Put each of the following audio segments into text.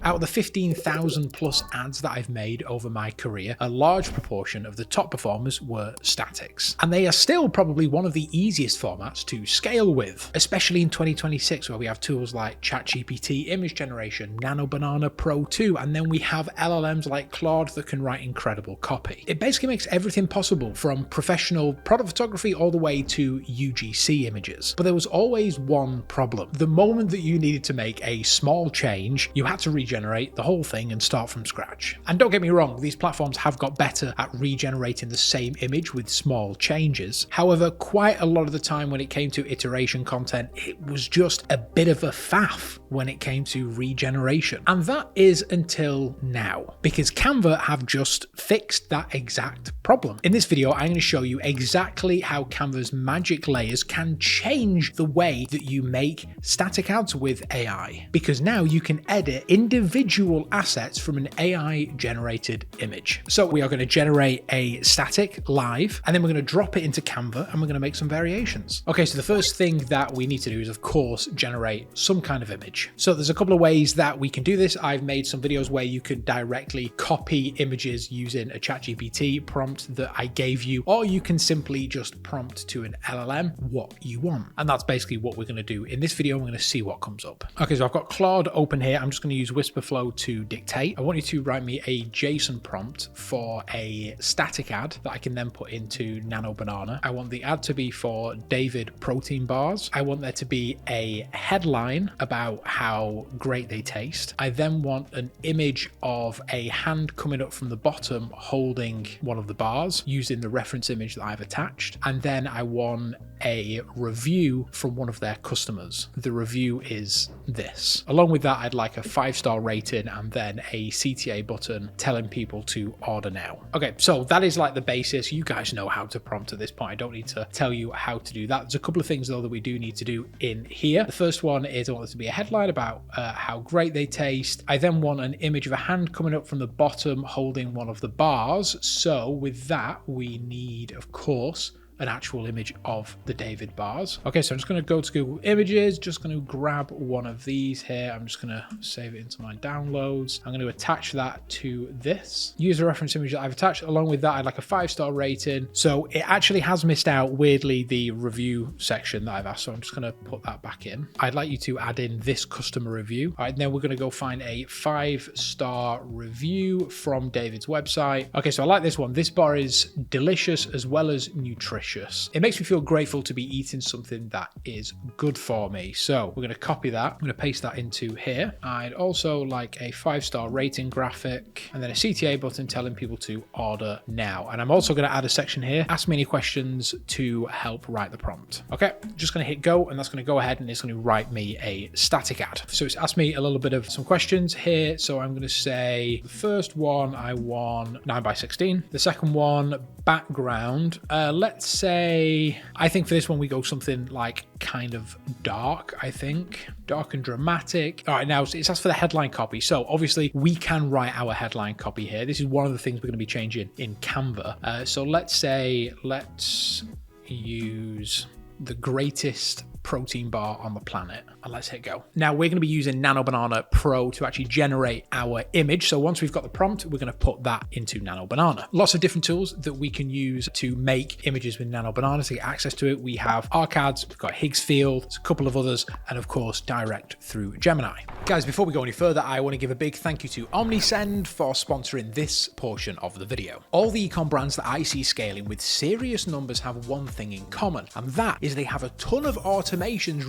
Out of the 15,000 plus ads that I've made over my career, a large proportion of the top performers were statics. And they are still probably one of the easiest formats to scale with, especially in 2026 where we have tools like ChatGPT image generation, Nano Banana Pro 2, and then we have LLMs like Claude that can write incredible copy. It basically makes everything possible from professional product photography all the way to UGC images. But there was always one problem. The moment that you needed to make a small change, you had to regenerate the whole thing and start from scratch. And don't get me wrong, these platforms have got better at regenerating the same image with small changes. However, quite a lot of the time when it came to iteration content, it was just a bit of a faff when it came to regeneration. And that is until now, because Canva have just fixed that exact problem. In this video, I'm going to show you exactly how Canva's Magic Layers can change the way that you make static ads with AI, because now you can edit individual assets from an AI generated image. So we are going to generate a static live, and then we're going to drop it into Canva and we're going to make some variations. Okay, so the first thing that we need to do is, of course, generate some kind of image. So there's a couple of ways that we can do this. I've made some videos where you can directly copy images using a ChatGPT prompt that I gave you, or you can simply just prompt to an LLM what you want. And that's basically what we're going to do. In this video, we're going to see what comes up. Okay, so I've got Claude open here. I'm just going to use Whisperflow to dictate. I want you to write me a JSON prompt for a static ad that I can then put into Nano Banana. I want the ad to be for David protein bars. I want there to be a headline about how great they taste. I then want an image of a hand coming up from the bottom holding one of the bars using the reference image that I've attached. And then I want a review from one of their customers. The review is this. Along with that, I'd like a 5-star rating and then a CTA button telling people to order now. Okay, so that is like the basis. You guys know how to prompt at this point. I don't need to tell you how to do that. There's a couple of things though that we do need to do in here. The first one is I want there to be a headline about how great they taste. I then want an image of a hand coming up from the bottom holding one of the bars. So with that, we need, of course, an actual image of the David bars. Okay, so I'm just going to go to Google Images, just going to grab one of these here. I'm just going to save it into my downloads. I'm going to attach that to this. Use the reference image that I've attached. Along with that, I'd like a 5-star rating. So it actually has missed out, weirdly, the review section that I've asked. So I'm just going to put that back in. I'd like you to add in this customer review. All right, and then we're going to go find a 5-star review from David's website. Okay, so I like this one. This bar is delicious as well as nutritious. It makes me feel grateful to be eating something that is good for me. So we're going to copy that. I'm going to paste that into here. I'd also like a 5-star rating graphic and then a CTA button telling people to order now. And I'm also going to add a section here. Ask me any questions to help write the prompt. Okay, just going to hit go, and that's going to go ahead and it's going to write me a static ad. So it's asked me a little bit of some questions here. So I'm going to say the first one, I want 9:16. The second one, background. Let's say, I think for this one we go something like kind of dark, I think. Dark and dramatic. All right, now it's asked for the headline copy. So obviously we can write our headline copy here. This is one of the things we're going to be changing in Canva. So let's say, let's use the greatest protein bar on the planet, and let's hit go. Now we're going to be using Nano Banana Pro to actually generate our image. So once we've got the prompt, we're going to put that into Nano Banana. Lots of different tools that we can use to make images with Nano Banana to get access to it. We have Arcads, we've got Higgsfield, there's a couple of others, and of course direct through Gemini. Guys, before we go any further, I want to give a big thank you to Omnisend for sponsoring this portion of the video. All the ecom brands that I see scaling with serious numbers have one thing in common, and that is they have a ton of automations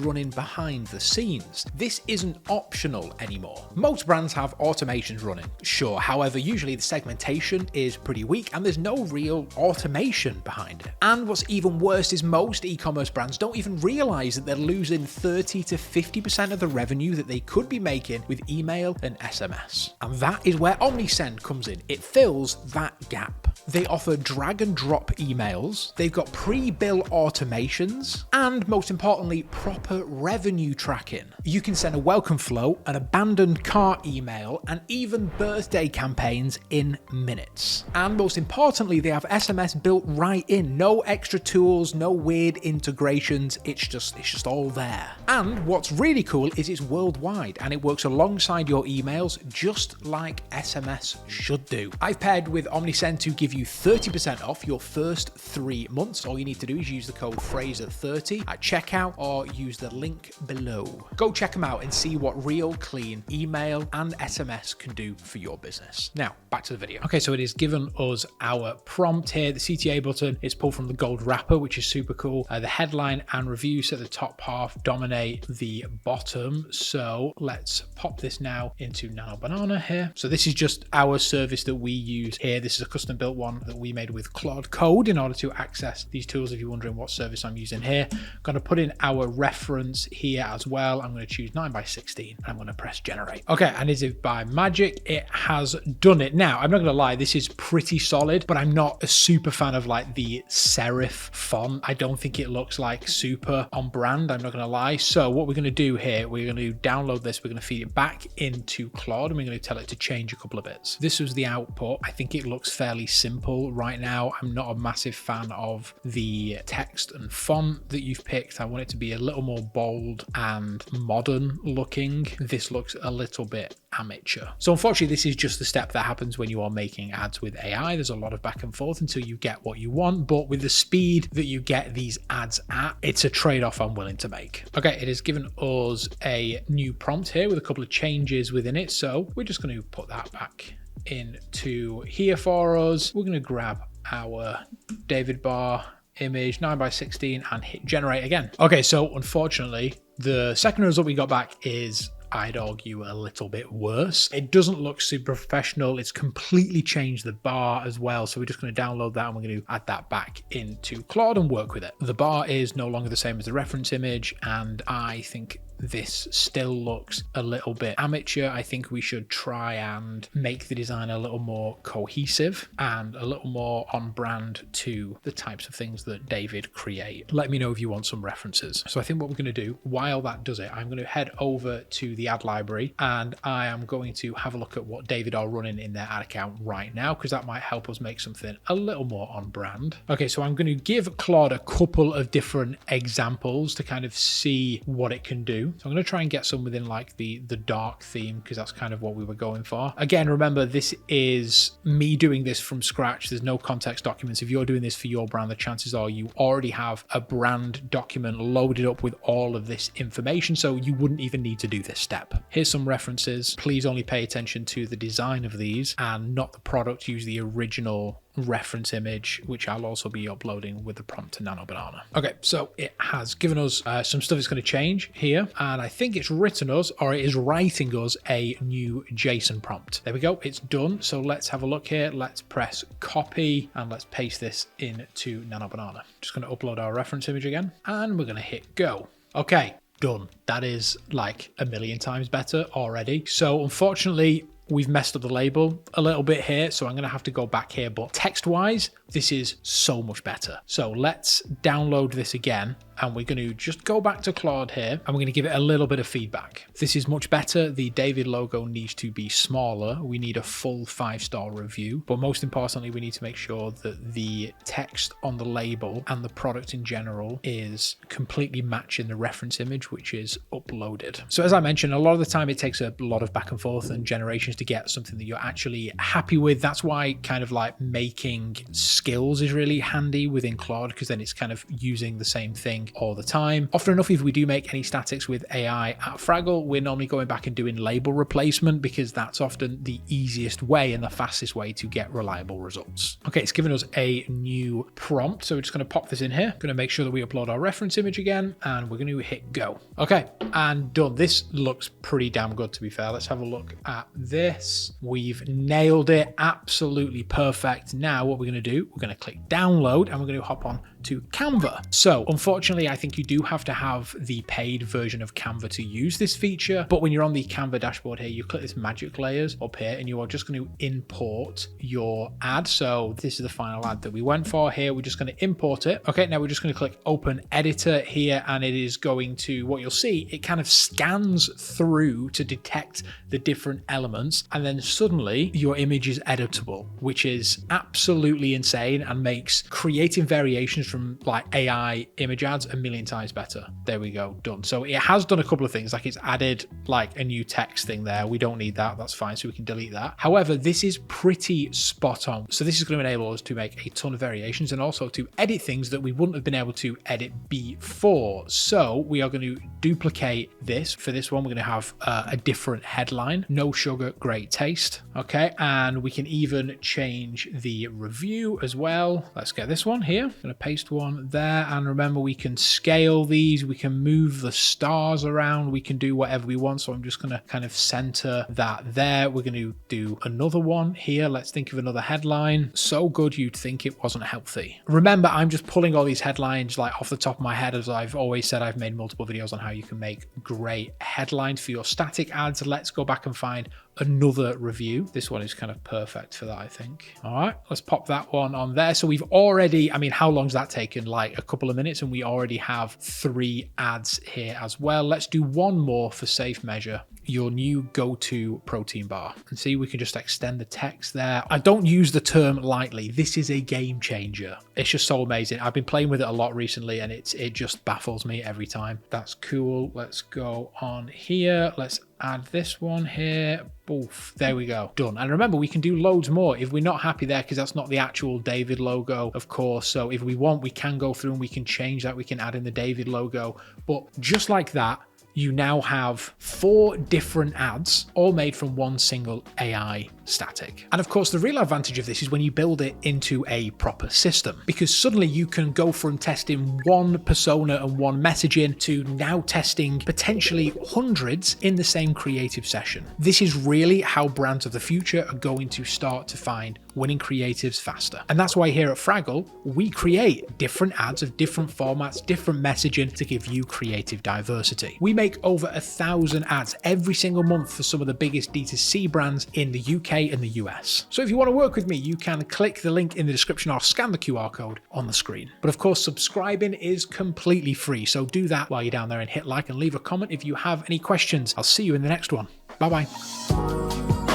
running behind the scenes. This isn't optional anymore. Most brands have automations running, sure. However, usually the segmentation is pretty weak and there's no real automation behind it. And what's even worse is most e-commerce brands don't even realize that they're losing 30 to 50% of the revenue that they could be making with email and SMS. And that is where Omnisend comes in. It fills that gap. They offer drag and drop emails, they've got pre-bill automations, and most importantly, importantly, proper revenue tracking. You can send a welcome flow, an abandoned cart email, and even birthday campaigns in minutes. And most importantly, they have SMS built right in. No extra tools, no weird integrations. It's just all there. And what's really cool is it's worldwide and it works alongside your emails just like SMS should do. I've paired with Omnisend to give you 30% off your first 3 months. All you need to do is use the code Fraser30 at checkout or use the link below. Go check them out and see what real clean email and SMS can do for your business. Now, back to the video. Okay, so it has given us our prompt here. The CTA button is pulled from the gold wrapper, which is super cool. The headline and reviews at the top half dominate the bottom. So let's pop this now into Nano Banana here. So this is just our service that we use here. This is a custom built one that we made with Claude code in order to access these tools. If you're wondering what service I'm using here, I'm going to put in our reference here as well. I'm going to choose 9x16 and I'm going to press generate. Okay, and as if by magic, it has done it. Now, I'm not going to lie, this is pretty solid, but I'm not a super fan of like the serif font. I don't think it looks like super on brand. I'm not going to lie. So what we're going to do here, we're going to download this. We're going to feed it back into Claude and we're going to tell it to change a couple of bits. This was the output. I think it looks fairly simple right now. I'm not a massive fan of the text and font that you've picked. I want it to be a little more bold and modern looking. This looks a little bit amateur. So unfortunately, this is just the step that happens when you are making ads with AI. There's a lot of back and forth until you get what you want, but with the speed that you get these ads at, it's a trade-off I'm willing to make. Okay, it has given us a new prompt here with a couple of changes within it. So we're just going to put that back into here for us. We're going to grab our David bar image 9x16 and hit generate again. Okay, so unfortunately, the second result we got back is, I'd argue, a little bit worse. It doesn't look super professional. It's completely changed the bar as well. So we're just going to download that and we're going to add that back into Claude and work with it. The bar is no longer the same as the reference image, and I think this still looks a little bit amateur. I think we should try and make the design a little more cohesive and a little more on brand to the types of things that David create. Let me know if you want some references. So I think what we're going to do while that does it, I'm going to head over to the ad library and I am going to have a look at what David are running in their ad account right now, because that might help us make something a little more on brand. Okay, so I'm going to give Claude a couple of different examples to kind of see what it can do. So I'm going to try and get some within like the dark theme, because that's kind of what we were going for. Again, remember, this is me doing this from scratch. There's no context documents. If you're doing this for your brand, the chances are you already have a brand document loaded up with all of this information, so you wouldn't even need to do this step. Here's some references. Please only pay attention to the design of these and not the product. Use the original reference image, which I'll also be uploading with the prompt to Nano Banana. Okay, so it has given us some stuff that's going to change here, and I think it's written us, or it is writing us, a new JSON prompt. There we go, it's done. So let's have a look here. Let's press copy and let's paste this into Nano Banana. Just going to upload our reference image again, and we're going to hit go. Okay, done. That is like a million times better already. So unfortunately, we've messed up the label a little bit here, so I'm going to have to go back here, but text-wise, this is so much better. So let's download this again, and we're going to just go back to Claude here, and we're going to give it a little bit of feedback. This is much better. The David logo needs to be smaller. We need a full 5-star review, but most importantly, we need to make sure that the text on the label and the product in general is completely matching the reference image, which is uploaded. So as I mentioned, a lot of the time it takes a lot of back and forth and generations to get something that you're actually happy with. That's why kind of like making skills is really handy within Claude, because then it's kind of using the same thing all the time. Often enough, if we do make any statics with AI at Fraggle, we're normally going back and doing label replacement, because that's often the easiest way and the fastest way to get reliable results. Okay, it's given us a new prompt, so we're just going to pop this in here. Going to make sure that we upload our reference image again, and we're going to hit go. Okay, and done. This looks pretty damn good, to be fair. Let's have a look at this. We've nailed it. Absolutely perfect. Now what we're going to do, we're going to click download and we're going to hop on to Canva. So unfortunately, I think you do have to have the paid version of Canva to use this feature. But when you're on the Canva dashboard here, you click this Magic Layers up here and you are just going to import your ad. So this is the final ad that we went for here. We're just going to import it. Okay, now we're just going to click Open Editor here, and it is going to, what you'll see, it kind of scans through to detect the different elements, and then suddenly your image is editable, which is absolutely insane and makes creating variations from like AI image ads a million times better. There we go, done. So it has done a couple of things, like it's added like a new text thing there. We don't need that, that's fine, so we can delete that. However, this is pretty spot on. So this is going to enable us to make a ton of variations and also to edit things that we wouldn't have been able to edit before. So we are going to duplicate this. For this one, we're going to have a different headline, no sugar, great taste. Okay, and we can even change the review as well. Let's get this one here. I'm going to paste one there, and remember, we can scale these, we can move the stars around, we can do whatever we want. So I'm just going to kind of center that there. We're going to do another one here. Let's think of another headline. So good you'd think it wasn't healthy. Remember, I'm just pulling all these headlines like off the top of my head. As I've always said, I've made multiple videos on how you can make great headlines for your static ads. Let's go back and find another review. This one is kind of perfect for that, I think. All right, let's pop that one on there. So we've already, I mean, how long's that taken? Like a couple of minutes, and we already have 3 ads here as well. Let's do one more for safe measure. Your new go-to protein bar. And see, we can just extend the text there. I don't use the term lightly. This is a game changer. It's just so amazing. I've been playing with it a lot recently, and it just baffles me every time. That's cool. Let's go on here. Let's add this one here. Oof, there we go, done. And remember, we can do loads more if we're not happy there, because that's not the actual David logo, of course. So if we want, we can go through and we can change that. We can add in the David logo. But just like that, you now have 4 different ads, all made from one single AI static. And of course, the real advantage of this is when you build it into a proper system, because suddenly you can go from testing one persona and one messaging to now testing potentially hundreds in the same creative session. This is really how brands of the future are going to start to find winning creatives faster. And that's why here at Fraggle, we create different ads of different formats, different messaging to give you creative diversity. We make over 1,000 ads every single month for some of the biggest D2C brands in the UK and the US. So if you want to work with me, you can click the link in the description or scan the QR code on the screen. But of course, subscribing is completely free. So do that while you're down there and hit like and leave a comment if you have any questions. I'll see you in the next one. Bye-bye.